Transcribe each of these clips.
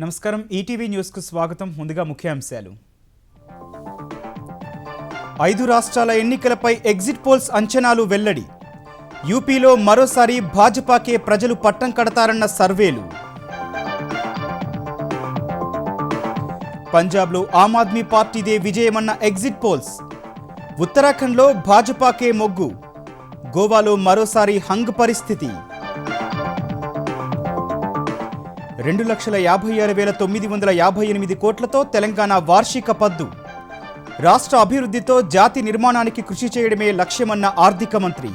నమస్కారం ETV news కు స్వాగతం. ముందుగా ముఖ్యాంశాలు. 5 రాష్ట్రాల ఎన్నికలపై ఎగ్జిట్ పోల్స్ అంచనాలు వెల్లడి. యూపీలో మరోసారి భాజపాకే ప్రజలు పట్టం కడతారన్న సర్వేలు. పంజాబ్లో ఆమ్ ఆద్మీ పార్టీదే విజయమన్న ఎగ్జిట్ పోల్స్. ఉత్తరాఖండ్లో భాజపాకే మొగ్గు. గోవాలో మరోసారి హంగ్ పరిస్థితి. 2,56,958 కోట్లతో తెలంగాణ వార్షిక పద్దు. రాష్ట్ర అభివృద్ధితో జాతి నిర్మాణానికి కృషి చేయడమే లక్ష్యమన్న ఆర్థిక మంత్రి.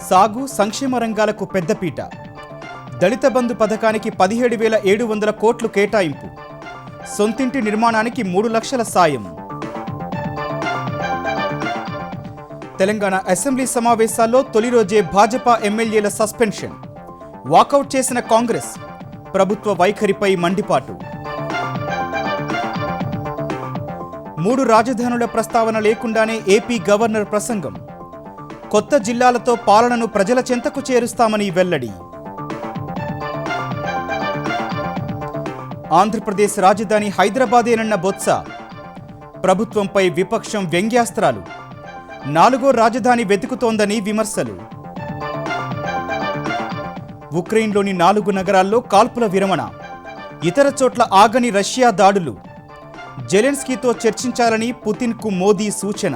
సాగు సంక్షేమ రంగాలకు పెద్దపీట. దళిత బంధు పథకానికి 17,700 కోట్లు కేటాయింపు. సొంతింటి నిర్మాణానికి 3 లక్షల సాయం. తెలంగాణ అసెంబ్లీ సమావేశాల్లో తొలి రోజే భాజపా ఎమ్మెల్యేల సస్పెన్షన్. వాకౌట్ చేసిన కాంగ్రెస్. ప్రభుత్వ వైఖరిపై మండిపాటు. 3 రాజధానుల ప్రస్తావన లేకుండానే ఏపీ గవర్నర్ ప్రసంగం. కొత్త జిల్లాలతో పాలనను ప్రజల చెంతకు చేరుస్తామని వెల్లడి. ఆంధ్రప్రదేశ్ రాజధాని హైదరాబాదేనన్న బొత్స. ప్రభుత్వంపై విపక్షం వ్యంగ్యాస్త్రాలు. 4వ రాజధాని వెతుకుతోందని విమర్శలు. ఉక్రెయిన్లోని 4 నగరాల్లో కాల్పుల విరమణ. ఇతర చోట్ల ఆగని రష్యా దాడులు. జెలెన్స్కీతో చర్చించాలని పుతిన్కు మోదీ సూచన.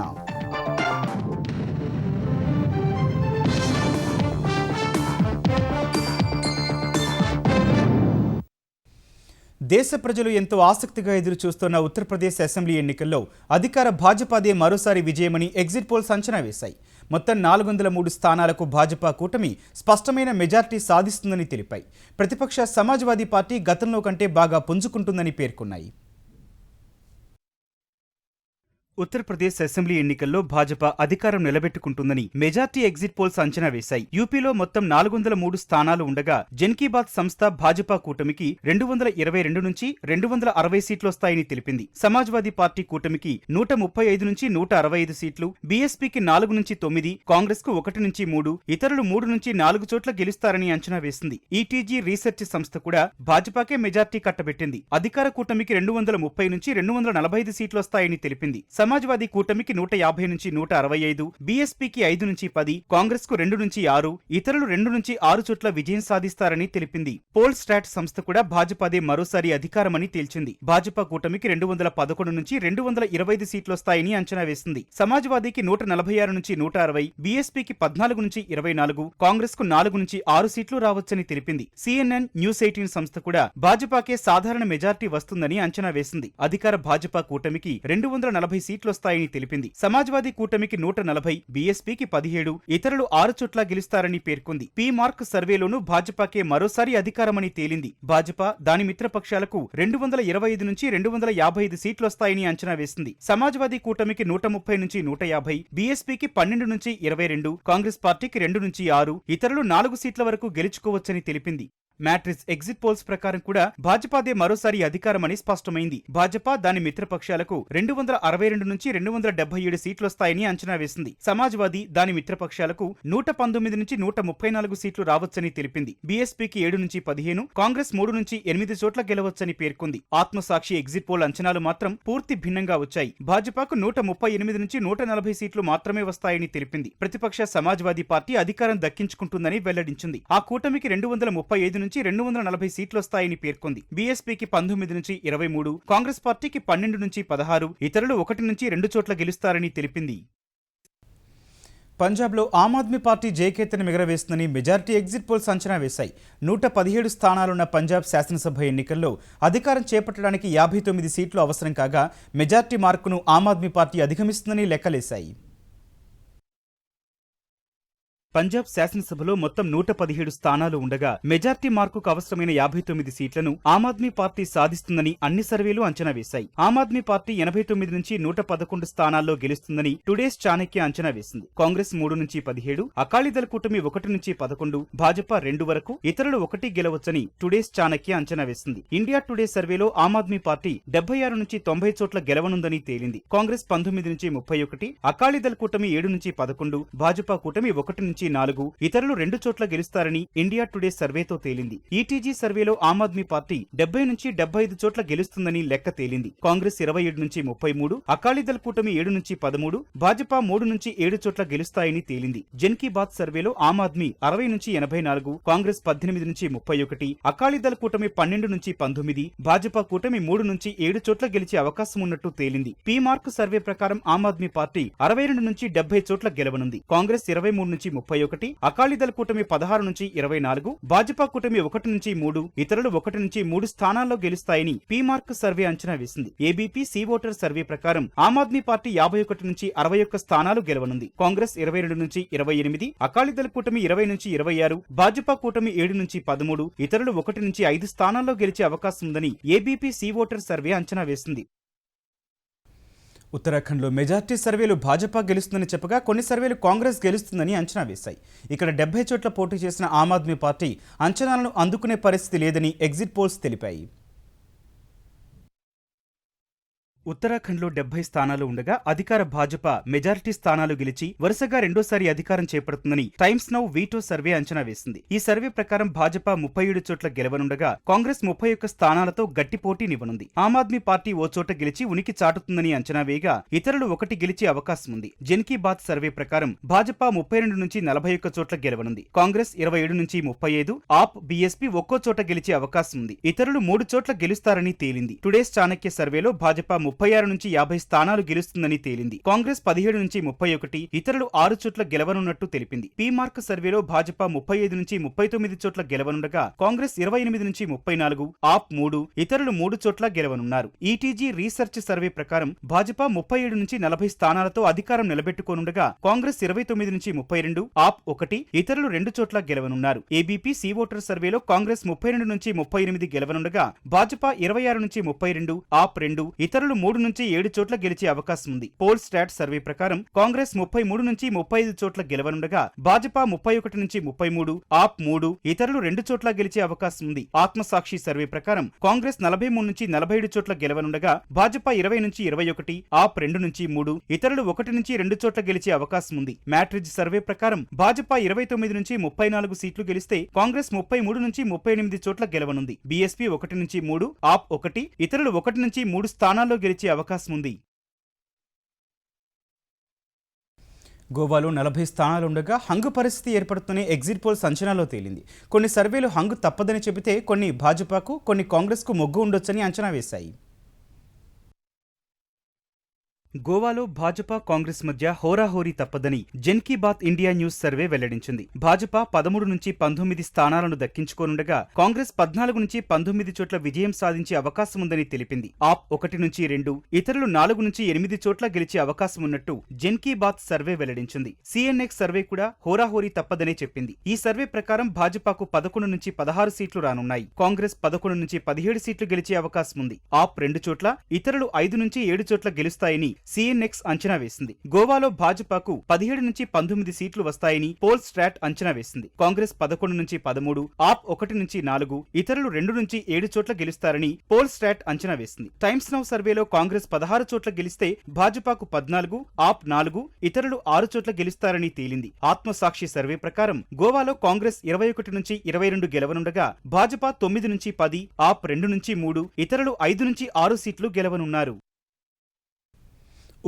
దేశ ప్రజలు ఎంతో ఆసక్తిగా ఎదురుచూస్తున్న ఉత్తరప్రదేశ్ అసెంబ్లీ ఎన్నికల్లో అధికార భాజపాదే మరోసారి విజయమని ఎగ్జిట్ పోల్స్ అంచనా వేశాయి. మొత్తం 403 స్థానాలకు భాజపా కూటమి స్పష్టమైన మెజార్టీ సాధిస్తుందని తెలిపాయి. ప్రతిపక్ష సమాజ్వాదీ పార్టీ గతంలో కంటే బాగా పుంజుకుంటుందని పేర్కొన్నాయి. ఉత్తరప్రదేశ్ అసెంబ్లీ ఎన్నికల్లో భాజపా అధికారం నిలబెట్టుకుంటుందని మెజార్టీ ఎగ్జిట్ పోల్స్ అంచనా వేశాయి. యూపీలో మొత్తం 403 స్థానాలు ఉండగా జన్ కీ బాత్ సంస్థ భాజపా కూటమికి 222 నుంచి 260 సీట్లు వస్తాయని తెలిపింది. సమాజ్వాదీ పార్టీ కూటమికి 135 నుంచి 165 సీట్లు, బీఎస్పీకి 4 నుంచి 9, కాంగ్రెస్ కు 1 నుంచి 3, ఇతరులు 3 నుంచి 4 చోట్ల గెలుస్తారని అంచనా వేసింది. ఈటీజీ రీసెర్చ్ సంస్థ కూడా భాజపాకే మెజార్టీ కట్టబెట్టింది. అధికార కూటమికి 230 నుంచి 245 సీట్లు వస్తాయని తెలిపింది. సమాజ్వాదీ కూటమికి 150 నుంచి 165, బీఎస్పీకి 5 నుంచి 10, కాంగ్రెస్ కు 2 నుంచి 6, ఇతరులు 2 నుంచి 6 చోట్ల విజయం సాధిస్తారని తెలిపింది. పోల్ స్టాట్ సంస్థ కూడా భాజపాదే మరోసారి అధికారమని తేల్చింది. భాజపా కూటమికి 211 నుంచి 225 సీట్లొస్తాయని అంచనా వేసింది. సమాజ్వాదీకి 146 నుంచి 160, బీఎస్పీకి 14 నుంచి 24, కాంగ్రెస్ కు 4 నుంచి 6 సీట్లు రావచ్చని తెలిపింది. CNN న్యూస్ 18 సంస్థ కూడా భాజపాకే సాధారణ మెజార్టీ వస్తుందని అంచనా వేసింది. అధికార భాజపా కూటమికి 240 సీట్లొస్తాయని తెలిపింది. సమాజ్వాదీ కూటమికి 140, బీఎస్పీకి 17, ఇతరులు 6 చోట్ల గెలుస్తారని పేర్కొంది. పీ మార్క్ సర్వేలోనూ భాజపాకే మరోసారి అధికారమని తేలింది. భాజపా దాని మిత్రపక్షాలకు 225 నుంచి 255 సీట్లొస్తాయని అంచనా వేసింది. సమాజ్వాదీ కూటమికి 130 నుంచి 150, బీఎస్పీకి 12 నుంచి 22, కాంగ్రెస్ పార్టీకి 2 నుంచి 6, ఇతరులు 4 సీట్ల వరకు గెలుచుకోవచ్చని తెలిపింది. మ్యాట్రిక్స్ ఎగ్జిట్ పోల్స్ ప్రకారం కూడా భాజపాదే మరోసారి అధికారమని స్పష్టమైంది. భాజపా దాని మిత్రపక్షాలకు 262 నుంచి 277 సీట్లొస్తాయని అంచనా వేసింది. సమాజ్వాదీ దాని మిత్రపక్షాలకు 119 నుంచి 134 సీట్లు రావచ్చని తెలిపింది. బీఎస్పీకి 7 నుంచి 15, కాంగ్రెస్ 3 నుంచి 8 చోట్ల గెలవచ్చని పేర్కొంది. ఆత్మసాక్షి ఎగ్జిట్ పోల్ అంచనాలు మాత్రం పూర్తి భిన్నంగా వచ్చాయి. భాజపాకు 138 నుంచి 140 సీట్లు మాత్రమే వస్తాయని తెలిపింది. ప్రతిపక్ష సమాజ్వాదీ పార్టీ అధికారం దక్కించుకుంటుందని వెల్లడించింది. ఆ కూటమికి 235 నుంచి 240 సీట్లొస్తాయని పేర్కొంది. బీఎస్పీకి 19 నుంచి 23, కాంగ్రెస్ పార్టీకి 12 నుంచి 16, ఇతరులు 1 నుంచి 2 చోట్ల గెలుస్తారని తెలిపింది. పంజాబ్లో ఆమ్ ఆద్మీ పార్టీ జయకేతను ఎగరవేస్తుందని మెజార్టీ ఎగ్జిట్ పోల్స్ అంచనా వేశాయి. 117 స్థానాలున్న పంజాబ్ శాసనసభ ఎన్నికల్లో అధికారం చేపట్టడానికి 59 సీట్లు అవసరం కాగా మెజార్టీ మార్కును ఆమ్ ఆద్మీ పార్టీ అధిగమిస్తుందని లెక్కలేశాయి. పంజాబ్ శాసనసభలో మొత్తం 117 స్థానాలు ఉండగా మెజార్టీ మార్కుకు అవసరమైన 59 సీట్లను ఆమ్ ఆద్మీ పార్టీ సాధిస్తుందని అన్ని సర్వేలు అంచనా వేశాయి. ఆమ్ ఆద్మీ పార్టీ 89 నుంచి 111 స్థానాల్లో గెలుస్తుందని టుడేస్ చాణక్య అంచనా వేసింది. కాంగ్రెస్ 3 నుంచి 17, అకాలీదళ కూటమి 1 నుంచి 11, భాజపా 2 వరకు, ఇతరులు 1 గెలవచ్చని టుడేస్ చాణక్య అంచనా వేసింది. ఇండియా టుడే సర్వేలో ఆమ్ ఆద్మీ పార్టీ 76 నుంచి 90 చోట్ల గెలవనుందని తేలింది. కాంగ్రెస్ 19 నుంచి 31, అకాలీదళ కూటమి 7 నుంచి 11, భాజపా కూటమి 1 నుంచి నుంచి 4, ఇతరులు 2 చోట్ల గెలుస్తారని ఇండియా టుడే సర్వేతో తేలింది. ఈటీజీ సర్వేలో ఆమ్ ఆద్మీ పార్టీ 70 నుంచి 75 చోట్ల గెలుస్తుందని లెక్క తేలింది. కాంగ్రెస్ 27 నుంచి 33, అకాలీదళ్ కూటమి 7 నుంచి 13, భాజపా 3 నుంచి 7 చోట్ల గెలుస్తాయని తేలింది. జన్ కీ బాత్ సర్వేలో ఆమ్ ఆద్మీ 60 నుంచి 84, కాంగ్రెస్ 18 నుంచి 31, అకాలీదళ్ కూటమి 12 నుంచి 19, భాజపా కూటమి 3 నుంచి 7 చోట్ల గెలిచే అవకాశం ఉన్నట్టు తేలింది. పీ మార్క్ సర్వే ప్రకారం ఆమ్ ఆద్మీ పార్టీ 62 నుంచి 70 చోట్ల గెలవనుంది. కాంగ్రెస్ 23 నుంచి 31, అకాలీదళ్ కూటమి 16 నుంచి 24, భాజపా కూటమి 1 నుంచి 3, ఇతరులు 1 నుంచి 3 స్థానాల్లో గెలుస్తాయని పీ మార్క్ సర్వే అంచనా వేసింది. ఏబీపీ సి ఓటర్ సర్వే ప్రకారం ఆమ్ ఆద్మీ పార్టీ 51 నుంచి 61 స్థానాలు గెలవనుంది. కాంగ్రెస్ 22 నుంచి 28, అకాలీదళ్ కూటమి 20 నుంచి 26, భాజపా కూటమి 7 నుంచి 13, ఇతరులు 1 నుంచి 5 స్థానాల్లో గెలిచే అవకాశం ఉందని ఏబీపీ సి ఓటర్ సర్వే అంచనా వేసింది. ఉత్తరాఖండ్లో మెజార్టీ సర్వేలు భాజపా గెలుస్తుందని చెప్పగా కొన్ని సర్వేలు కాంగ్రెస్ గెలుస్తుందని అంచనా వేశాయి. ఇక్కడ 70 చోట్ల పోటీ చేసిన ఆమ్ ఆద్మీ పార్టీ అంచనాలను అందుకునే పరిస్థితి లేదని ఎగ్జిట్ పోల్స్ తెలిపాయి. ఉత్తరాఖండ్లో 70 స్థానాలు ఉండగా అధికార భాజపా మెజారిటీ స్థానాలు గెలిచి వరుసగా రెండోసారి అధికారం చేపడుతుందని టైమ్స్ నౌ వీటో సర్వే అంచనా వేసింది. ఈ సర్వే ప్రకారం భాజపా 37 చోట్ల గెలవనుండగా కాంగ్రెస్ 31 స్థానాలతో గట్టి పోటీనివ్వనుంది. ఆమ్ ఆద్మీ పార్టీ ఓ చోట గెలిచి ఉనికి చాటుతుందని అంచనా వేయగా ఇతరులు 1 గెలిచే అవకాశం ఉంది. జన్ కీ బాత్ సర్వే ప్రకారం భాజపా 32 నుంచి 41 చోట్ల గెలవనుంది. కాంగ్రెస్ 27 నుంచి 35, ఆప్, బీఎస్పీ ఒక్కో చోట గెలిచే అవకాశం ఉంది. ఇతరులు 3 చోట్ల గెలుస్తారని తేలింది. టుడేస్ చాణక్య సర్వేలో భాజపా 36 నుంచి 50 స్థానాలు గెలుస్తుందని తేలింది. కాంగ్రెస్ 17 నుంచి 31, ఇతరులు 6 చోట్ల గెలవనున్నట్టు తెలిపింది. పీ మార్క్ సర్వేలో భాజపా 35 నుంచి 39 చోట్ల గెలవనుండగా కాంగ్రెస్ 28 నుంచి 34, ఆప్ 3, ఇతరులు 3 చోట్ల గెలవనున్నారు. ఈటీజీ రీసెర్చ్ సర్వే ప్రకారం భాజపా 37 నుంచి 40 స్థానాలతో అధికారం నిలబెట్టుకోనుండగా కాంగ్రెస్ 29 నుంచి 32, ఆప్ 1, ఇతరులు 2 చోట్ల గెలవనున్నారు. ఏబీపీ సి ఓటర్ సర్వేలో కాంగ్రెస్ 32 నుంచి 38 గెలవనుండగా భాజపా 26 నుంచి 32, ఆప్ 2, ఇతరులు 3 నుంచి 7 చోట్ల గెలిచే అవకాశం ఉంది. పోల్ స్టాట్ సర్వే ప్రకారం కాంగ్రెస్ 33 నుంచి 35 చోట్ల గెలవనుండగా భాజపా 31 నుంచి 33, ఆప్ 3, ఇతరులు 2 చోట్ల గెలిచే అవకాశం ఉంది. ఆత్మసాక్షి సర్వే ప్రకారం కాంగ్రెస్ 43 నుంచి 47 చోట్ల గెలవనుండగా భాజపా 20 నుంచి 21, ఆప్ 2 నుంచి 3, ఇతరులు 1 నుంచి 2 చోట్ల గెలిచే అవకాశం ఉంది. మ్యాట్రిజ్ సర్వే ప్రకారం భాజపా 29 నుంచి 34 సీట్లు గెలిస్తే కాంగ్రెస్ 33 నుంచి 38 చోట్ల గెలవనుంది. బీఎస్పీ 1 నుంచి 3, ఆప్ 1, ఇతరులు 1 నుంచి 3 స్థానాల్లో గెలిచే అవకాశం ఉంది. గోవాలో 40 స్థానాలుండగా హంగు పరిస్థితి ఏర్పడుతూనే ఎగ్జిట్ పోల్స్ అంచనాలో తేలింది. కొన్ని సర్వేలు హంగు తప్పదని చెబితే కొన్ని భాజపాకు, కొన్ని కాంగ్రెస్కు మొగ్గు ఉండొచ్చని అంచనా వేశాయి. గోవాలో భాజపా కాంగ్రెస్ మధ్య హోరాహోరీ తప్పదని Jan Ki Baat India news survey వెల్లడించింది. భాజపా 13 నుంచి 19 స్థానాలను దక్కించుకోనుండగా కాంగ్రెస్ 14 నుంచి 19 చోట్ల విజయం సాధించే అవకాశం ఉందని తెలిపింది. ఆప్ 1 నుంచి 2, ఇతరులు 4 నుంచి 8 చోట్ల గెలిచే అవకాశం ఉన్నట్టు జన్ కీ బాత్ సర్వే వెల్లడించింది. సిఎన్ఎక్స్ సర్వే కూడా హోరాహోరీ తప్పదనే చెప్పింది. ఈ సర్వే ప్రకారం భాజపాకు 11 నుంచి 16 సీట్లు రానున్నాయి. కాంగ్రెస్ 11 నుంచి 17 సీట్లు గెలిచే అవకాశం ఉంది. ఆప్ 2 చోట్ల, ఇతరులు 5 నుంచి 7 చోట్ల గెలుస్తాయని సిఎన్ఎక్స్ అంచనా వేసింది. గోవాలో భాజపాకు 17 నుంచి 19 సీట్లు వస్తాయని పోల్ స్ట్రాట్ అంచనా వేసింది. కాంగ్రెస్ 11 నుంచి 13, ఆప్ 1 నుంచి 4, ఇతరులు 2 నుంచి 7 చోట్ల గెలుస్తారని పోల్ స్ట్రాట్ అంచనా వేసింది. టైమ్స్ నౌ సర్వేలో కాంగ్రెస్ 16 చోట్ల గెలిస్తే భాజపాకు 14, ఆప్ 4, ఇతరులు 6 చోట్ల గెలుస్తారని తేలింది. ఆత్మసాక్షి సర్వే ప్రకారం గోవాలో కాంగ్రెస్ 21 నుంచి 22 గెలవనుండగా భాజపా 9 నుంచి 10, ఆప్ 2 నుంచి 3, ఇతరులు 5 నుంచి 6 సీట్లు గెలవనున్నారు.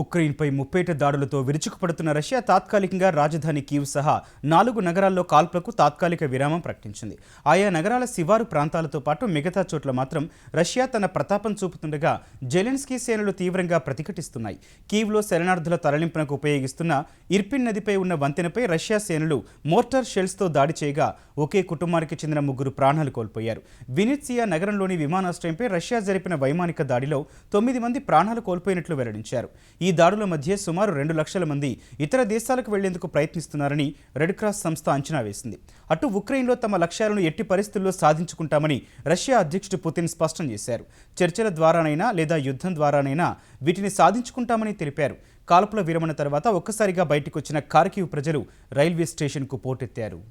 ఉక్రెయిన్పై ముప్పేట దాడులతో విరుచుకుపడుతున్న రష్యా తాత్కాలికంగా రాజధాని కీవ్ సహా 4 నగరాల్లో కాల్పులకు తాత్కాలిక విరామం ప్రకటించింది. ఆయా నగరాల శివారు ప్రాంతాలతో పాటు మిగతా చోట్ల మాత్రం రష్యా తన ప్రతాపం చూపుతుండగా జెలెన్స్కీ సేనలు తీవ్రంగా ప్రతిఘటిస్తున్నాయి. కీవ్లో శరణార్థుల తరలింపునకు ఉపయోగిస్తున్న ఇర్పిన్ నదిపై ఉన్న వంతెనపై రష్యా సేనలు మోర్టార్ షెల్స్తో దాడి చేయగా ఒకే కుటుంబానికి చెందిన 3 ప్రాణాలు కోల్పోయారు. వినిత్సియా నగరంలోని విమానాశ్రయంపై రష్యా జరిపిన వైమానిక దాడిలో 9 మంది ప్రాణాలు కోల్పోయినట్లు వెల్లడించారు. ఈ దాడుల మధ్య సుమారు 2 లక్షల మంది ఇతర దేశాలకు వెళ్లేందుకు ప్రయత్నిస్తున్నారని రెడ్ క్రాస్ సంస్థ అంచనా వేసింది. అటు ఉక్రెయిన్లో తమ లక్ష్యాలను ఎట్టి పరిస్థితుల్లో సాధించుకుంటామని రష్యా అధ్యక్షుడు పుతిన్ స్పష్టం చేశారు. చర్చల ద్వారానైనా లేదా యుద్ధం ద్వారానైనా వీటిని సాధించుకుంటామని తెలిపారు. కాల్పుల విరమణ తర్వాత ఒక్కసారిగా బయటకొచ్చిన ఖార్కివ్ ప్రజలు రైల్వే స్టేషన్కు పోటెత్తారు.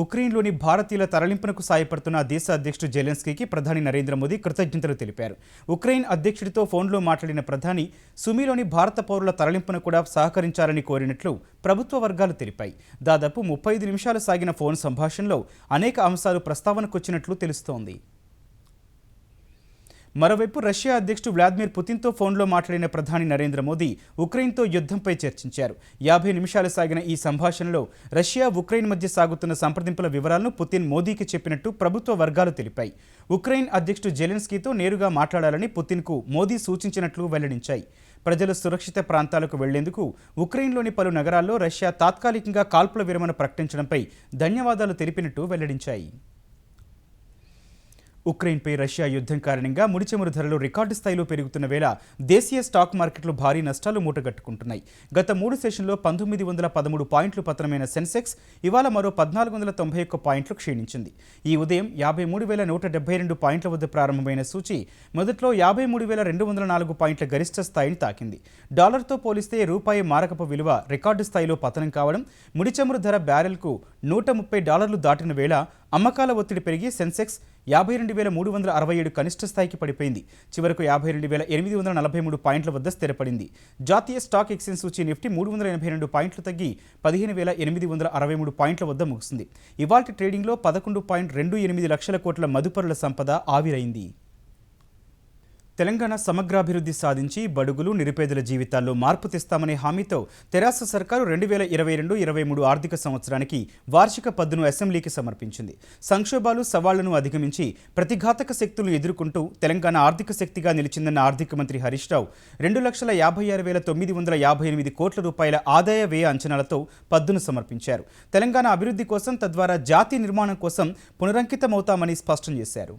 ఉక్రెయిన్లోని భారతీయుల తరలింపునకు సాయపడుతున్న దేశ అధ్యక్షుడు జెలెన్స్కీకి ప్రధాని నరేంద్ర మోదీ కృతజ్ఞతలు తెలిపారు. ఉక్రెయిన్ అధ్యక్షుడితో ఫోన్లో మాట్లాడిన ప్రధాని సుమీలోని భారత పౌరుల తరలింపును కూడా సహకరించాలని కోరినట్లు ప్రభుత్వ వర్గాలు తెలిపాయి. దాదాపు 35 నిమిషాలు సాగిన ఫోన్ సంభాషణలో అనేక అంశాలు ప్రస్తావనకొచ్చినట్లు తెలుస్తోంది. మరోవైపు రష్యా అధ్యక్షుడు వ్లాదిమిర్ పుతిన్తో ఫోన్లో మాట్లాడిన ప్రధాని నరేంద్ర మోదీ ఉక్రెయిన్తో యుద్ధంపై చర్చించారు. 50 నిమిషాలు సాగిన ఈ సంభాషణలో రష్యా ఉక్రెయిన్ మధ్య సాగుతున్న సంప్రదింపుల వివరాలను పుతిన్ మోదీకి చెప్పినట్టు ప్రభుత్వ వర్గాలు తెలిపాయి. ఉక్రెయిన్ అధ్యక్షుడు జెలెన్స్కీతో నేరుగా మాట్లాడాలని పుతిన్కు మోదీ సూచించినట్లు వెల్లడించాయి. ప్రజలు సురక్షిత ప్రాంతాలకు వెళ్లేందుకు ఉక్రెయిన్లోని పలు నగరాల్లో రష్యా తాత్కాలికంగా కాల్పుల విరమణ ప్రకటించడంపై ధన్యవాదాలు తెలిపినట్టు వెల్లడించాయి. ఉక్రెయిన్పై రష్యా యుద్ధం కారణంగా ముడిచమురు ధరలు రికార్డు స్థాయిలో పెరుగుతున్న వేళ దేశీయ స్టాక్ మార్కెట్లు భారీ నష్టాలు మూటగట్టుకుంటున్నాయి. గత 3 సెషన్లో 1913 పాయింట్లు పతనమైన సెన్సెక్స్ ఇవాళ మరో 1491 పాయింట్లు క్షీణించింది. ఈ ఉదయం 53,172 పాయింట్ల వద్ద ప్రారంభమైన సూచీ మొదట్లో 53,204 పాయింట్ల గరిష్ట స్థాయిని తాకింది. డాలర్తో పోలిస్తే రూపాయి మారకపు విలువ రికార్డు స్థాయిలో పతనం కావడం, ముడిచమురు ధర బ్యారెల్కు $130 దాటిన వేళ అమ్మకాల ఒత్తిడి పెరిగి సెన్సెక్స్ 52,367 కనిష్ట స్థాయికి పడిపోయింది. చివరకు 52,843 పాయింట్ల వద్ద స్థిరపడింది. జాతీయ స్టాక్ ఎక్స్చేంజ్ సూచీ నిఫ్టీ 382 పాయింట్లు తగ్గి 15,863 పాయింట్ల వద్ద ముగిసింది. ఇవాల్టి ట్రేడింగ్లో 11.28 లక్షల కోట్ల మదుపరుల సంపద ఆవిరైంది. తెలంగాణ సమగ్రాభివృద్ధి సాధించి బడుగులు నిరుపేదల జీవితాల్లో మార్పు తెస్తామనే హామీతో తెరాస సర్కారు 2022-23 ఆర్థిక సంవత్సరానికి వార్షిక పద్దును అసెంబ్లీకి సమర్పించింది. సంక్షోభాలు సవాళ్లను అధిగమించి ప్రతిఘాతక శక్తులను ఎదుర్కొంటూ తెలంగాణ ఆర్థిక శక్తిగా నిలిచిందన్న ఆర్థిక మంత్రి హరీష్ రావు 2,56,958 కోట్ల రూపాయల ఆదాయ వ్యయ అంచనాలతో పద్దును సమర్పించారు. తెలంగాణ అభివృద్ధి కోసం తద్వారా జాతి నిర్మాణం కోసం పునరంకితమవుతామని స్పష్టం చేశారు.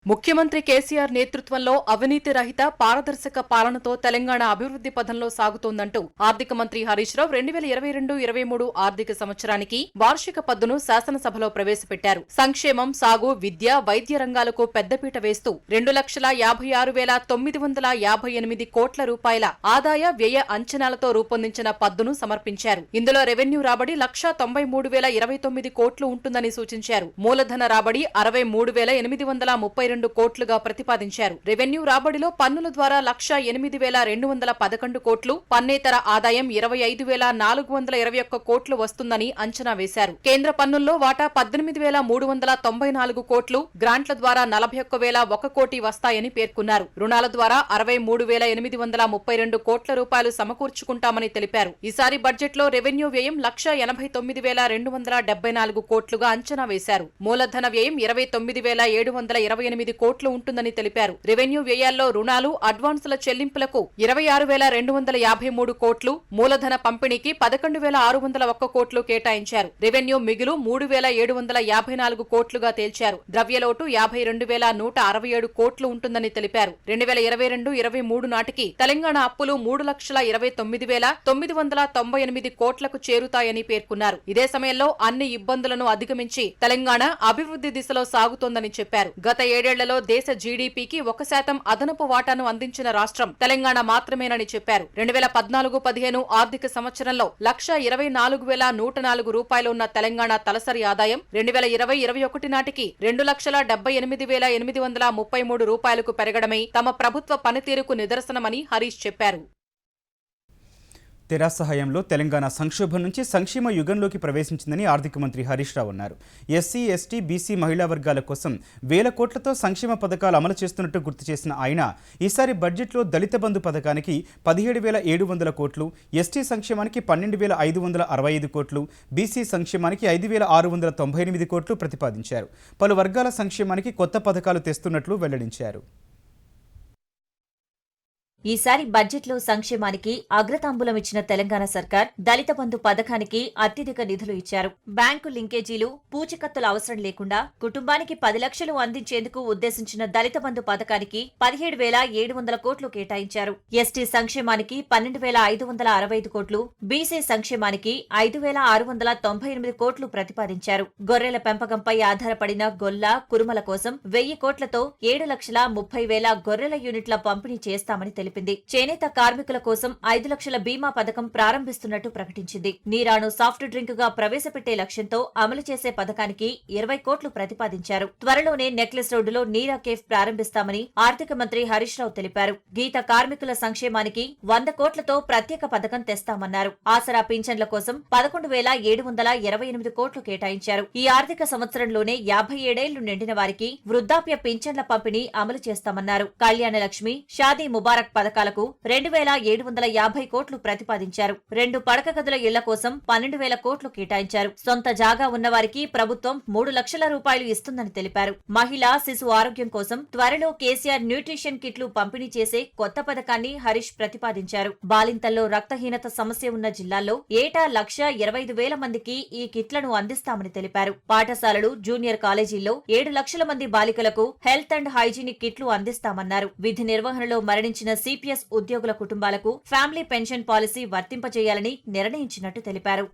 ముఖ్యమంత్రి కేసీఆర్ నేతృత్వంలో అవినీతి రహిత పారదర్శక పాలనతో తెలంగాణ అభివృద్ధి పథంలో సాగుతోందంటూ ఆర్థిక మంత్రి హరీష్ రావు 2022-23 ఆర్థిక సంవత్సరానికి వార్షిక పద్దును శాసనసభలో ప్రవేశపెట్టారు. సంక్షేమం, సాగు, విద్య, వైద్య రంగాలకు పెద్దపీట వేస్తూ 2,56,958 కోట్ల రూపాయల ఆదాయ వ్యయ అంచనాలతో రూపొందించిన పద్దును సమర్పించారు. ఇందులో రెవెన్యూ రాబడి 1,93,029 కోట్లు ఉంటుందని సూచించారు. మూలధన రాబడి 63,832 కోట్లుగా ప్రతిపాదించారు. రెవెన్యూ రాబడిలో పన్నుల ద్వారా 1,08,211 కోట్లు, పన్నేతర ఆదాయం 25,421 కోట్లు వస్తుందని అంచనా వేశారు. కేంద్ర పన్నుల్లో వాటా 18,394 కోట్లు, గ్రాంట్ల ద్వారా 41,001 కోటి వస్తాయని పేర్కొన్నారు. రుణాల ద్వారా 63,832 కోట్ల రూపాయలు సమకూర్చుకుంటామని తెలిపారు. ఈసారి బడ్జెట్లో రెవెన్యూ వ్యయం 1,89,274 కోట్లుగా అంచనా వేశారు. మూలధన వ్యయం 29,728 కోట్లు ఉంటుందని తెలిపారు. రెవెన్యూ వ్యయాల్లో రుణాలు, అడ్వాన్సుల చెల్లింపులకు 26,253 కోట్లు, మూలధన పంపిణీకి 11,601 కోట్లు కేటాయించారు. రెవెన్యూ మిగులు 3,754 కోట్లుగా తేల్చారు. ద్రవ్యలోటు 52,167 కోట్లు ఉంటుందని తెలిపారు. 2022-23 నాటికి తెలంగాణ అప్పులు 3,29,998 కోట్లకు చేరుతాయని పేర్కొన్నారు. ఇదే సమయంలో అన్ని ఇబ్బందులను అధిగమించి తెలంగాణ అభివృద్ధి దిశలో సాగుతోందని చెప్పారు. గత ఏడేళ్లలో దేశ జీడీపీకి 1% అదనపు వాటాను అందించిన రాష్ట్రం తెలంగాణ మాత్రమేనని చెప్పారు. 2014-15 ఆర్థిక సంవత్సరంలో 1,24,104 రూపాయలు ఉన్న తెలంగాణ తలసరి ఆదాయం 2020-21 నాటికి 2,78,833 రూపాయలకు పెరగడమే తమ ప్రభుత్వ పనితీరుకు నిదర్శనమని హరీష్ చెప్పారు. తెరాస హయాంలో తెలంగాణ సంక్షోభం నుంచి సంక్షేమ యుగంలోకి ప్రవేశించిందని ఆర్థిక మంత్రి హరీష్ రావు అన్నారు. ఎస్సీ, ఎస్టీ, బీసీ మహిళా వర్గాల కోసం 1,000 కోట్లతో సంక్షేమ పథకాలు అమలు చేస్తున్నట్టు గుర్తు చేసిన ఆయన ఈసారి బడ్జెట్లో దళిత బంధు పథకానికి 17,700 కోట్లు, ఎస్టీ సంక్షేమానికి 12,565 కోట్లు, బీసీ సంక్షేమానికి 5,698 కోట్లు ప్రతిపాదించారు. పలు వర్గాల సంక్షేమానికి కొత్త పథకాలు తెస్తున్నట్లు వెల్లడించారు. ఈసారి బడ్జెట్లో సంక్షేమానికి అగ్రతాంబూలం ఇచ్చిన తెలంగాణ సర్కార్ దళిత బంధు పథకానికి అత్యధిక నిధులు ఇచ్చారు. బ్యాంకు లింకేజీలు, పూచికత్తుల అవసరం లేకుండా కుటుంబానికి 10 లక్షలు అందించేందుకు ఉద్దేశించిన దళిత బంధు పథకానికి 17,700 కోట్లు కేటాయించారు. ఎస్టీ సంక్షేమానికి 12,565 కోట్లు, బీసీ సంక్షేమానికి 5,698 కోట్లు ప్రతిపాదించారు. గొర్రెల పెంపకంపై ఆధారపడిన గొల్ల, కురుమల కోసం 1,000 కోట్లతో 7,30,000 గొర్రెల యూనిట్ల పంపిణీ చేస్తామని తెలిపారు. తెలిపింది. చేనేత కార్మికుల కోసం 5 లక్షల బీమా పథకం ప్రారంభిస్తున్నట్టు ప్రకటించింది. నీరాను సాఫ్ట్ డ్రింక్ గా ప్రవేశపెట్టే లక్ష్యంతో అమలు చేసే పథకానికి 20 కోట్లు ప్రతిపాదించారు. త్వరలోనే నెక్లెస్ రోడ్డులో నీరా కేఫ్ ప్రారంభిస్తామని ఆర్థిక మంత్రి హరీష్ రావు తెలిపారు. గీత కార్మికుల సంక్షేమానికి 100 కోట్లతో ప్రత్యేక పథకం తెస్తామన్నారు. ఆసరా పింఛన్ల కోసం 11,728 కోట్లు కేటాయించారు. ఈ ఆర్థిక సంవత్సరంలోనే 57 ఏళ్లు నిండిన వారికి వృద్ధాప్య పింఛన్ల పంపిణీ అమలు చేస్తామన్నారు. కళ్యాణ లక్ష్మి, షాదీ ముబారక్ పథకాలకు 2,750 కోట్లు ప్రతిపాదించారు. 2 పడక గదుల ఇళ్ల కోసం 12,000 కోట్లు కేటాయించారు. సొంత జాగా ఉన్నవారికి ప్రభుత్వం 3 లక్షల రూపాయలు ఇస్తుందని తెలిపారు. మహిళా శిశు ఆరోగ్యం కోసం త్వరలో కేసీఆర్ న్యూట్రిషన్ కిట్లు పంపిణీ చేసే కొత్త పథకాన్ని హరీష్ ప్రతిపాదించారు. బాలింతల్లో రక్తహీనత సమస్య ఉన్న జిల్లాల్లో ఏటా 1,25,000 మందికి ఈ కిట్లను అందిస్తామని తెలిపారు. పాఠశాలలు, జూనియర్ కాలేజీల్లో 7 లక్షల మంది బాలికలకు హెల్త్ అండ్ హైజీనిక్ కిట్లు అందిస్తామన్నారు. విధి నిర్వహణలో మరణించిన సిపిఎస్ ఉద్యోగుల కుటుంబాలకు ఫ్యామిలీ పెన్షన్ పాలసీ వర్తింపజేయాలని నిర్ణయించినట్టు తెలిపారు.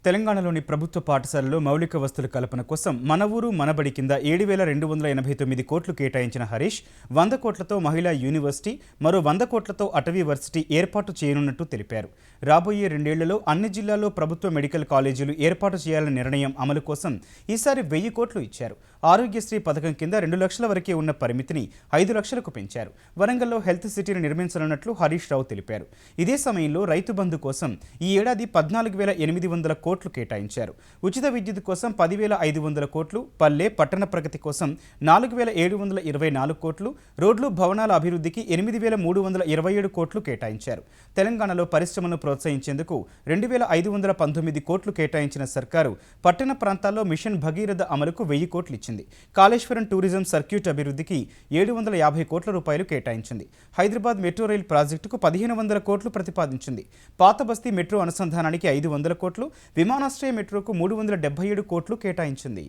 తెలంగాణలోని ప్రభుత్వ పాఠశాలలో మౌలిక వస్తువుల కల్పన కోసం మన ఊరు మనబడి కింద 7,289 కోట్లు కేటాయించిన హరీష్ 100 కోట్లతో మహిళా యూనివర్సిటీ, మరో 100 కోట్లతో అటవీ వర్సిటీ ఏర్పాటు చేయనున్నట్టు తెలిపారు. రాబోయే 2 ఏళ్లలో అన్ని జిల్లాల్లో ప్రభుత్వ మెడికల్ కాలేజీలు ఏర్పాటు చేయాలనే నిర్ణయం అమలు కోసం ఈసారి 1000 కోట్లు ఇచ్చారు. ఆరోగ్యశ్రీ పథకం కింద 2 లక్షల వరకే ఉన్న పరిమితిని 5 లక్షలకు పెంచారు. వరంగల్లో హెల్త్ సిటీని నిర్మించనున్నట్లు హరీష్ రావు తెలిపారు. ఇదే సమయంలో రైతు బంధు కోసం ఈ ఏడాది 14,800 కోట్లు కేటాయించారు. ఉచిత విద్యుత్ కోసం 10,500 కోట్లు, పల్లె పట్టణ ప్రగతి కోసం 4,724 కోట్లు, రోడ్లు భవనాల అభివృద్ధికి 8,327 కోట్లు కేటాయించారు. తెలంగాణలో పరిశ్రమలను ప్రోత్సహించేందుకు 2,519 కోట్లు కేటాయించిన సర్కారు పట్టణ ప్రాంతాల్లో మిషన్ భగీరథ అమలుకు 1000 కోట్లు ఇచ్చింది. కాళేశ్వరం టూరిజం సర్క్యూట్ అభివృద్ధికి 750 కోట్ల రూపాయలు కేటాయించింది. హైదరాబాద్ మెట్రో రైల్ ప్రాజెక్టుకు 1,500 కోట్లు ప్రతిపాదించింది. పాత బస్తీ మెట్రో అనుసంధానానికి 500 కోట్లు, విమానాశ్రయ మెట్రోకు 377 కోట్లు కేటాయించింది.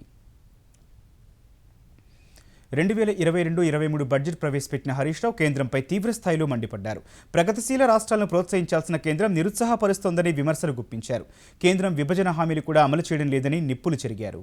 2022-23 బడ్జెట్ ప్రవేశపెట్టిన హరీష్ రావు కేంద్రంపై తీవ్రస్థాయిలో మండిపడ్డారు. ప్రగతిశీల రాష్ట్రాలను ప్రోత్సహించాల్సిన కేంద్రం నిరుత్సాహపరుస్తోందని విమర్శలు గుప్పించారు. కేంద్రం విభజన హామీలు కూడా అమలు చేయడం లేదని నిప్పులు చెరిగారు.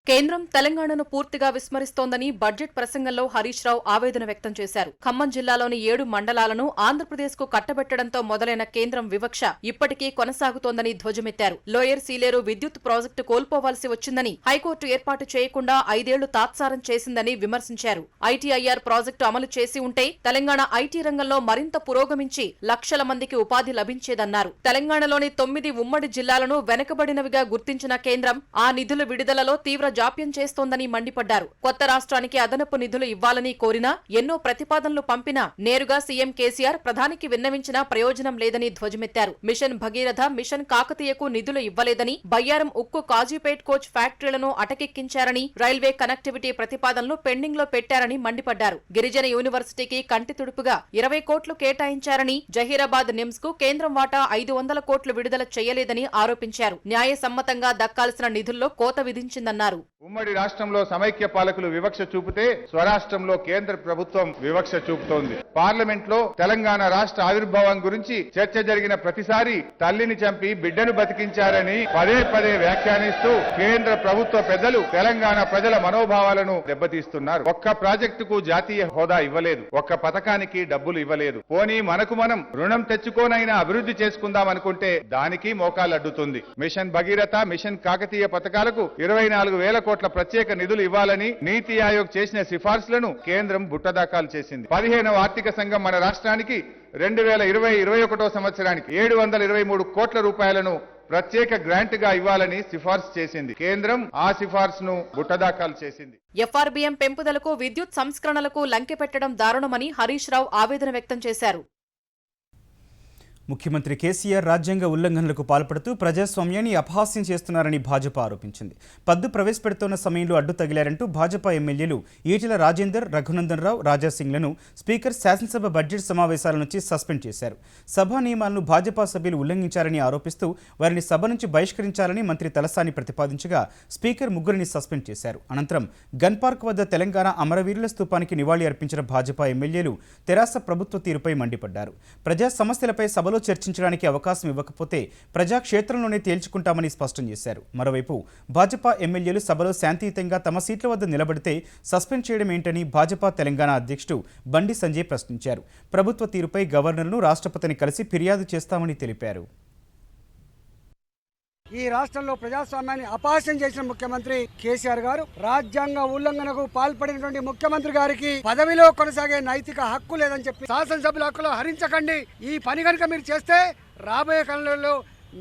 కేంద్రం తెలంగాణను పూర్తిగా విస్మరిస్తోందని బడ్జెట్ ప్రసంగంలో హరీష్ రావు ఆవేదన వ్యక్తం చేశారు. ఖమ్మం జిల్లాలోని 7 మండలాలను ఆంధ్రప్రదేశ్కు కట్టబెట్టడంతో మొదలైన కేంద్రం వివక్ష ఇప్పటికీ కొనసాగుతోందని ధ్వజమెత్తారు. లోయర్ సీలేరు విద్యుత్ ప్రాజెక్టు కోల్పోవాల్సి వచ్చిందని, హైకోర్టు ఏర్పాటు చేయకుండా 5 ఏళ్లు తాత్సారం చేసిందని విమర్శించారు. ఐటీఐఆర్ ప్రాజెక్టు అమలు చేసి ఉంటే తెలంగాణ ఐటీ రంగంలో మరింత పురోగమించి లక్షల మందికి ఉపాధి లభించేదన్నారు. తెలంగాణలోని 9 ఉమ్మడి జిల్లాలను వెనుకబడినవిగా గుర్తించిన కేంద్రం ఆ నిధుల విడుదలలో తీవ్ర జాప్యం చేస్తోందని మండిపడ్డారు. కొత్త రాష్ట్రానికి అదనపు నిధులు ఇవ్వాలని కోరినా, ఎన్నో ప్రతిపాదనలు పంపినా నేరుగా సీఎం కేసీఆర్ ప్రధానికి విన్నవించినా ప్రయోజనం లేదని ధ్వజమెత్తారు. మిషన్ భగీరథ, మిషన్ కాకతీయకు నిధులు ఇవ్వలేదని, బయ్యారం ఉక్కు కాజీపేట్ కోచ్ ఫ్యాక్టరీలను అటకెక్కించారని, రైల్వే కనెక్టివిటీ ప్రతిపాదనలు పెండింగ్ లో పెట్టారని మండిపడ్డారు. గిరిజన యూనివర్సిటీకి కంటి తుడుపుగా 20 కోట్లు కేటాయించారని, జహీరాబాద్ నిమ్స్ కు కేంద్రం వాటా 500 కోట్లు విడుదల చేయలేదని ఆరోపించారు. న్యాయసమ్మతంగా దక్కాల్సిన నిధుల్లో కోత విధించిందన్నారు. ఉమ్మడి రాష్ట్రంలో సమైక్య పాలకులు వివక్ష చూపితే స్వరాష్ట్రంలో కేంద్ర ప్రభుత్వం వివక్ష చూపుతోంది. పార్లమెంట్ లో తెలంగాణ రాష్ట్ర ఆవిర్భావం గురించి చర్చ జరిగిన ప్రతిసారి తల్లిని చంపి బిడ్డను బతికించారని పదే పదే వ్యాఖ్యానిస్తూ కేంద్ర ప్రభుత్వ పెద్దలు తెలంగాణ ప్రజల మనోభావాలను దెబ్బతీస్తున్నారు. ఒక్క ప్రాజెక్టుకు జాతీయ హోదా ఇవ్వలేదు, ఒక్క పథకానికి డబ్బులు ఇవ్వలేదు. పోనీ మనకు మనం రుణం తెచ్చుకోనైనా అభివృద్ధి చేసుకుందాం అనుకుంటే దానికి మోకాలడ్డుతుంది. మిషన్ భగీరథ, మిషన్ కాకతీయ పథకాలకు 24,000 కోట్ల ప్రత్యేక నిధులు ఇవ్వాలని నీతి ఆయోగ్ చేసిన సిఫార్సులను కేంద్రం బుట్టదాఖలు చేసింది. 15వ ఆర్థిక సంఘం మన రాష్ట్రానికి 2020-21 సంవత్సరానికి 723 కోట్ల రూపాయలను ప్రత్యేక గ్రాంట్ గా ఇవ్వాలని సిఫార్సు చేసింది. కేంద్రం ఆ సిఫార్సును బుట్టదాఖలు చేసింది. ఎఫ్ఆర్బీఎం పెంపుదలకు, విద్యుత్ సంస్కరణలకు లంకె పెట్టడం దారుణమని హరీష్ రావు ఆవేదన వ్యక్తం చేశారు. ముఖ్యమంత్రి కేసీఆర్ రాజ్యాంగ ఉల్లంఘనలకు పాల్పడుతూ ప్రజాస్వామ్యాన్ని అపహాస్యం చేస్తున్నారని భాజపా ఆరోపించింది. పద్దు ప్రవేశపెడుతున్న సమయంలో అడ్డు తగిలారంటూ భాజపా ఎమ్మెల్యేలు ఈటెల రాజేందర్, రఘునందన్ రావు, రాజాసింగ్లను స్పీకర్ శాసనసభ బడ్జెట్ సమావేశాల నుంచి సస్పెండ్ చేశారు. సభా నియమాలను భాజపా సభ్యులు ఉల్లంఘించారని ఆరోపిస్తూ వారిని సభ నుంచి బహిష్కరించాలని మంత్రి తలసాని ప్రతిపాదించగా స్పీకర్ ముగ్గురిని సస్పెండ్ చేశారు. అనంతరం గన్ పార్క్ వద్ద తెలంగాణ అమరవీరుల స్తూపానికి నివాళి అర్పించిన భాజపా ఎమ్మెల్యేలు తెరాస ప్రభుత్వ తీరుపై మండిపడ్డారు. ప్రజా సమస్యలపై సభలో చర్చించడానికి అవకాశం ఇవ్వకపోతే ప్రజాక్షేత్రంలోనే తేల్చుకుంటామని స్పష్టం చేశారు. మరోవైపు భాజపా ఎమ్మెల్యేలు సభలో శాంతియుతంగా తమ సీట్ల వద్ద నిలబడితే సస్పెండ్ చేయడం ఏంటని భాజపా తెలంగాణ అధ్యక్షుడు బండి సంజయ్ ప్రశ్నించారు. ప్రభుత్వ తీరుపై గవర్నర్ను రాష్ట్రపతిని కలిసి ఫిర్యాదు చేస్తామని తెలిపారు. ఈ రాష్ట్రంలో ప్రజాస్వామ్యాన్ని అపహాస్యం చేసిన ముఖ్యమంత్రి కేసీఆర్ గారు, రాజ్యాంగ ఉల్లంఘనకు పాల్పడినటువంటి ముఖ్యమంత్రి గారికి పదవిలో కొనసాగే నైతిక హక్కు లేదని చెప్పి శాసనసభ్యుల హక్కులు హరించకండి. ఈ పని కనుక మీరు చేస్తే రాబోయే కాలంలో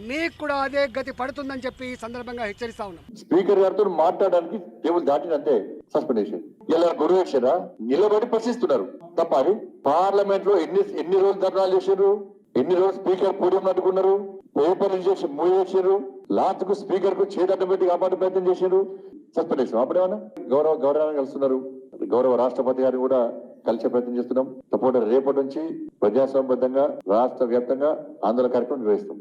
మీకు కూడా అదే గతి పడుతుందని చెప్పి ఈ సందర్భంగా హెచ్చరిస్తా ఉన్నాం. స్పీకర్ గారితో మాట్లాడడానికి టేబుల్ దాటినంతే సస్పెండేషన్. ఇలా గురువేక్షరా నిలబడి ప్రశ్నిస్తున్నారు తప్ప పార్లమెంట్ లో ఎన్ని రోజులు ధర్నాలు చేశారు, ఎన్ని రోజులు స్పీకర్ పోడియం నట్టుకున్నారు, పేపర్ మూవ్ చేశారు, లాస్ట్ కు స్పీకర్ కు చేదడ్డం పెట్టి కాపాడే ప్రయత్నం చేశారు. సస్పెండేషన్ అప్పుడేమన్నా గౌరవాన్ని కలుస్తున్నారు. గౌరవ రాష్ట్రపతి గారిని కూడా కలిసే ప్రయత్నం చేస్తున్నాం. తప్పకుండా రేపటి నుంచి ప్రజాస్వామ్యబద్ధంగా రాష్ట్ర వ్యాప్తంగా ఆందోళన కార్యక్రమం నిర్వహిస్తాం.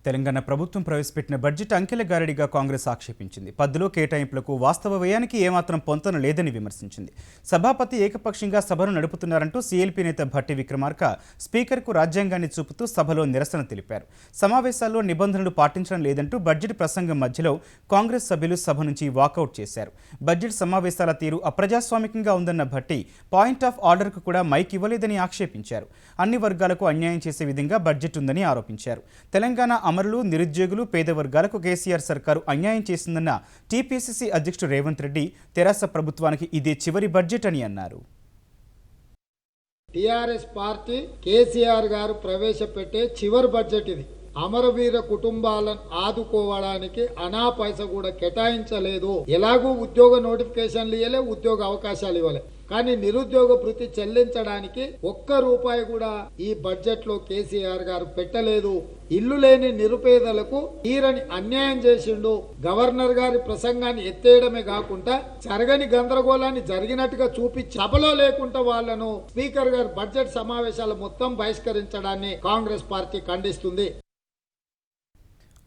తెలంగాణ ప్రభుత్వం ప్రవేశపెట్టిన బడ్జెట్ అంకెల గారడిగా కాంగ్రెస్ ఆక్షేపించింది. పద్దులో కేటాయింపులకు వాస్తవ వ్యయానికి ఏమాత్రం పొంతన లేదని విమర్శించింది. సభాపతి ఏకపక్షంగా సభను నడుపుతున్నారంటూ సీఎల్పీ నేత భట్టి విక్రమార్క స్పీకర్కు రాజ్యాంగాన్ని చూపుతూ సభలో నిరసన తెలిపారు. సమావేశాల్లో నిబంధనలు పాటించడం లేదంటూ బడ్జెట్ ప్రసంగం మధ్యలో కాంగ్రెస్ సభ్యులు సభ నుంచి వాకౌట్ చేశారు. బడ్జెట్ సమావేశాల తీరు అప్రజాస్వామికంగా ఉందన్న భట్టి పాయింట్ ఆఫ్ ఆర్డర్కు కూడా మైక్ ఇవ్వలేదని ఆక్షేపించారు. అన్ని వర్గాలకు అన్యాయం చేసే విధంగా బడ్జెట్ ఉందని ఆరోపించారు. తెలంగాణ అమరులు, నిరుద్యోగులు, పేద వర్గాలకు కేసీఆర్ సర్కారు అన్యాయం చేసిందన్న టీపీసీసీ అధ్యక్షుడు రేవంత్ రెడ్డి తెరాస ప్రభుత్వానికి ఇదే చివరి బడ్జెట్ అని అన్నారు. టీఆర్ఎస్ పార్టీ కేసీఆర్ గారు ప్రవేశపెట్టే చివరి బడ్జెట్ ఇది. అమరవీర కుటుంబాలను ఆదుకోవడానికి అనా పైస కూడా కేటాయించలేదు. ఎలాగూ ఉద్యోగ నోటిఫికేషన్లు ఇవ్వలే, ఉద్యోగ అవకాశాలు ఇవ్వలే. కానీ నిరుద్యోగ భృతి చెల్లించడానికి ₹1 కూడా ఈ బడ్జెట్ లో కేసీఆర్ గారు పెట్టలేదు. ఇల్లు లేని నిరుపేదలకు తీరని అన్యాయం చేసిండు. గవర్నర్ గారి ప్రసంగాన్ని ఎత్తేయడమే కాకుండా జరగని గందరగోళాన్ని జరిగినట్టుగా చూపించి సభలో లేకుండా వాళ్లను స్పీకర్ గారు బడ్జెట్ సమావేశాలు మొత్తం బహిష్కరించడాన్ని కాంగ్రెస్ పార్టీ ఖండిస్తుంది.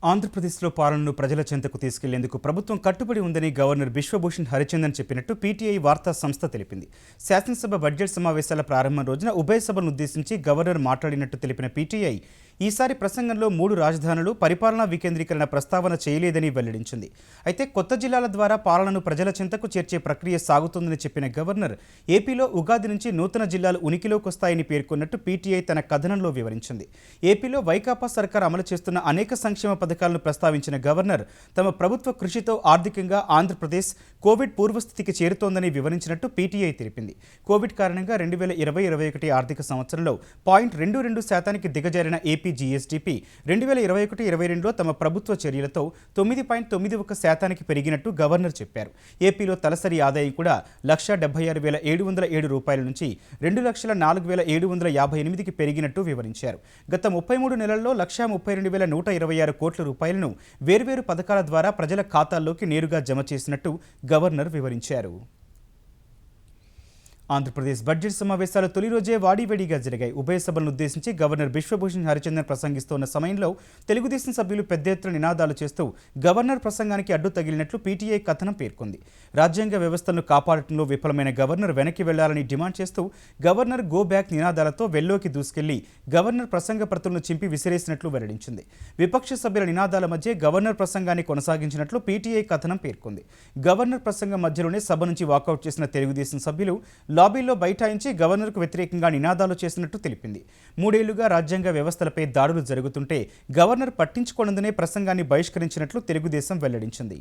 ఆంధ్రప్రదేశ్లో పాలనను ప్రజల చెంతకు తీసుకెళ్లేందుకు ప్రభుత్వం కట్టుబడి ఉందని గవర్నర్ బిశ్వభూషణ్ హరిచందన్ చెప్పినట్టు పీటీఐ వార్తా సంస్థ తెలిపింది. శాసనసభ బడ్జెట్ సమావేశాల ప్రారంభం రోజున ఉభయ సభలను ఉద్దేశించి గవర్నర్ మాట్లాడినట్టు తెలిపిన పీటీఐ ఈసారి ప్రసంగంలో 3 రాజధానులు, పరిపాలనా వికేంద్రీకరణ ప్రస్తావన చేయలేదని వెల్లడించింది. అయితే కొత్త జిల్లాల ద్వారా పాలనను ప్రజల చెంతకు చేర్చే ప్రక్రియ సాగుతుందని చెప్పిన గవర్నర్ ఏపీలో ఉగాది నుంచి నూతన జిల్లాలు ఉనికిలోకి వస్తాయని పేర్కొన్నట్టు పీటీఐ తన కథనంలో వివరించింది. ఏపీలో వైకాపా సర్కార్ అమలు చేస్తున్న అనేక సంక్షేమ పథకాలను ప్రస్తావించిన గవర్నర్ తమ ప్రభుత్వ కృషితో ఆర్థికంగా ఆంధ్రప్రదేశ్ కోవిడ్ పూర్వస్థితికి చేరుతోందని వివరించినట్టు పీటీఐ తెలిపింది. కోవిడ్ కారణంగా 2020-21 ఆర్థిక సంవత్సరంలో 0.22% దిగజారిన ఏపీ జీఎస్డీపీ 2021-22లో తమ ప్రభుత్వ చర్యలతో 9.91% పెరిగినట్టు గవర్నర్ చెప్పారు. ఏపీలో తలసరి ఆదాయం కూడా ₹1,76,707 నుంచి ₹2,04,758కి పెరిగినట్టు వివరించారు. గత 33 నెలల్లో ₹132,126 కోట్ల వేర్వేరు పథకాల ద్వారా ప్రజల ఖాతాల్లోకి నేరుగా జమ చేసినట్టు గవర్నర్ వివరించారు. ఆంధ్రప్రదేశ్ బడ్జెట్ సమావేశాలు తొలి రోజే వాడివేడిగా జరిగాయి. ఉభయ సభలను ఉద్దేశించి గవర్నర్ బిశ్వభూషణ్ హరిచందన్ ప్రసంగిస్తున్న సమయంలో తెలుగుదేశం సభ్యులు పెద్ద ఎత్తున నినాదాలు చేస్తూ గవర్నర్ ప్రసంగానికి అడ్డు తగిలినట్లు పీటీఐ కథనం పేర్కొంది. రాజ్యాంగ వ్యవస్థను కాపాడటంలో విఫలమైన గవర్నర్ వెనక్కి వెళ్లాలని డిమాండ్ చేస్తూ గవర్నర్ గో బ్యాక్ నినాదాలతో వెల్లోకి దూసుకెళ్లి గవర్నర్ ప్రసంగ ప్రతులను చింపి విసిరేసినట్లు వెల్లడించింది. విపక్ష సభ్యుల నినాదాల మధ్య గవర్నర్ ప్రసంగాన్ని కొనసాగించినట్లు పీటీఐ కథనం పేర్కొంది. గవర్నర్ ప్రసంగం మధ్యలోనే సభ నుంచి వాకౌట్ చేసిన తెలుగుదేశం సభ్యులు లాబీల్లో బైఠాయించి గవర్నర్కు వ్యతిరేకంగా నినాదాలు చేసినట్టు తెలిపింది. 3 ఏళ్లుగా రాజ్యాంగ వ్యవస్థలపై దాడులు జరుగుతుంటే గవర్నర్ పట్టించుకోనందునే ప్రసంగాన్ని బహిష్కరించినట్లు తెలుగుదేశం వెల్లడించింది.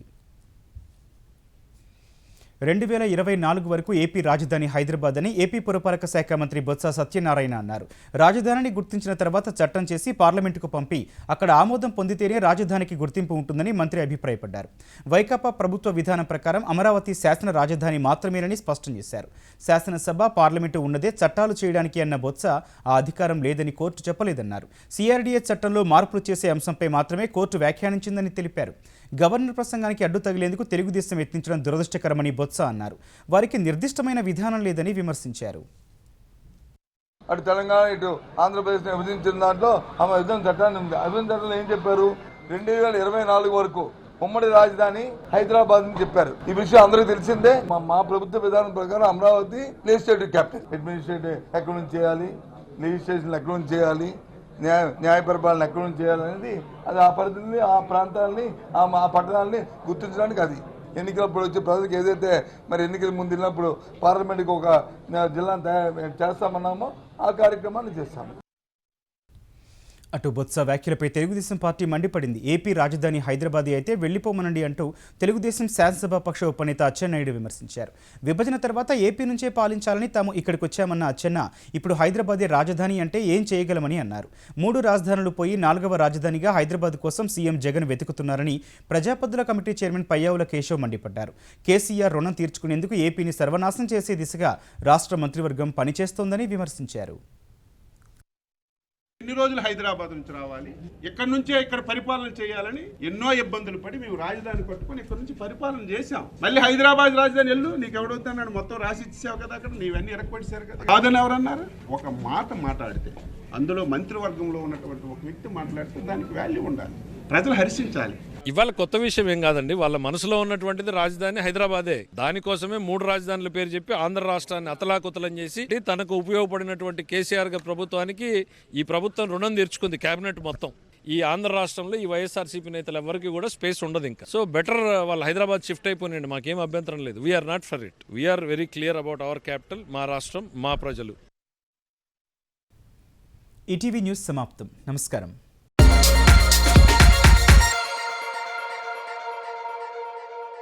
2024 వరకు ఏపీ రాజధాని హైదరాబాద్ అని ఏపీ పురపాలక శాఖ మంత్రి బొత్స సత్యనారాయణ అన్నారు. రాజధానిని గుర్తించిన తర్వాత చట్టం చేసి పార్లమెంటుకు పంపి అక్కడ ఆమోదం పొందితేనే రాజధానికి గుర్తింపు ఉంటుందని మంత్రి అభిప్రాయపడ్డారు. వైకాపా ప్రభుత్వ విధానం ప్రకారం అమరావతి శాసన రాజధాని మాత్రమేనని స్పష్టం చేశారు. శాసనసభ, పార్లమెంటు ఉన్నదే చట్టాలు చేయడానికి అన్న బొత్స ఆ అధికారం లేదని కోర్టు చెప్పలేదన్నారు. సిఆర్డీఏ చట్టంలో మార్పులు చేసే అంశంపై మాత్రమే కోర్టు వ్యాఖ్యానించిందని తెలిపారు. గవర్నర్ ప్రసంగానికి అడ్డు తగిలేందుకు తెలుగుదేశం యత్నించడం దురదృష్టకరమని బొత్స అన్నారు. వారికి నిర్దిష్టమైన విధానం లేదని విమర్శించారు. అటు తెలంగాణ ఇటు ఆంధ్రప్రదేశ్ విభజించిన దాంట్లో ఆమె విభజన చట్టాన్ని ఉంది. విభజన చట్టంలో ఏం చెప్పారు? 2024 వరకు ఉమ్మడి రాజధాని హైదరాబాద్ అని చెప్పారు. ఈ విషయం అందరికీ తెలిసిందే. మా ప్రభుత్వ విధానం ప్రకారం అమరావతి లెజిస్లేటివ్ క్యాపిటల్. అడ్మినిస్ట్రేటివ్ ఎక్కడి నుంచి చేయాలి, లెజిస్లేషన్ ఎక్కడ నుంచి చేయాలి, న్యాయ పరిపాలన ఎక్కడ నుంచి చేయాలనేది అది ఆ పరిస్థితుల్ని, ఆ ప్రాంతాలని, ఆ పట్టణాలని గుర్తించడానికి అది ఎన్నికలప్పుడు వచ్చే ప్రజలకు ఏదైతే మరి ఎన్నికల ముందు వెళ్ళినప్పుడు పార్లమెంట్కి ఒక జిల్లాను చేస్తామన్నామో ఆ కార్యక్రమాన్ని చేస్తాము. అటు బొత్స వ్యాఖ్యలపై తెలుగుదేశం పార్టీ మండిపడింది. ఏపీ రాజధాని హైదరాబాద్ అయితే వెళ్లిపోమనండి అంటూ తెలుగుదేశం శాసనసభ పక్ష ఉపనేత అచ్చెన్నాయుడు విమర్శించారు. విభజన తర్వాత ఏపీ నుంచే పాలించాలని తాము ఇక్కడికి వచ్చామన్న అచ్చెన్న ఇప్పుడు హైదరాబాదే రాజధాని అంటే ఏం చేయగలమని అన్నారు. 3 రాజధానులు పోయి 4వ రాజధానిగా హైదరాబాద్ కోసం సీఎం జగన్ వెతుకుతున్నారని ప్రజాపద్దుల కమిటీ చైర్మన్ పయ్యావుల కేశవ్ మండిపడ్డారు. కేసీఆర్ రుణం తీర్చుకునేందుకు ఏపీని సర్వనాశనం చేసే దిశగా రాష్ట్ర మంత్రివర్గం పనిచేస్తోందని విమర్శించారు. ఎన్ని రోజులు హైదరాబాద్ నుంచి రావాలి, ఎక్కడి నుంచే ఇక్కడ పరిపాలన చేయాలని ఎన్నో ఇబ్బందులు పడి మేము రాజధాని కట్టుకొని ఇక్కడ నుంచి పరిపాలన చేశాం. మళ్ళీ హైదరాబాద్ రాజధాని వెళ్ళు, నీకు ఎవడవుతాను మొత్తం రాసి ఇచ్చావు కదా, అక్కడ నీవన్నీ ఎరగొట్టేశారు కదా. కాదని ఎవరన్నారు? ఒక మాట మాట్లాడితే, అందులో మంత్రివర్గంలో ఉన్నటువంటి ఒక వ్యక్తి మాట్లాడితే దానికి వాల్యూ ఉండాలి, ప్రజలు హర్షించాలి. ఇవాళ కొత్త విషయం ఏం కాదండి. వాళ్ళ మనసులో ఉన్నటువంటిది రాజధాని హైదరాబాదే. దానికోసమే 3 రాజధానుల పేరు చెప్పి ఆంధ్ర రాష్ట్రాన్ని అతలాకుతలం చేసి తనకు ఉపయోగపడినటువంటి కేసీఆర్ ప్రభుత్వానికి ఈ ప్రభుత్వం రుణం తీర్చుకుంది. కేబినెట్ మొత్తం ఈ ఆంధ్ర రాష్ట్రంలో ఈ వైఎస్ఆర్సీపీ నేతలు ఎవరికి కూడా స్పేస్ ఉండదు ఇంకా. సో బెటర్ వాళ్ళు హైదరాబాద్ షిఫ్ట్ అయిపోయినండి, మాకేం అభ్యంతరం లేదు. We are not for it. We are very clear about our capital, మా రాష్ట్రం, మా ప్రజలు. ఈటీవీ న్యూస్ సమాప్తం. నమస్కారం.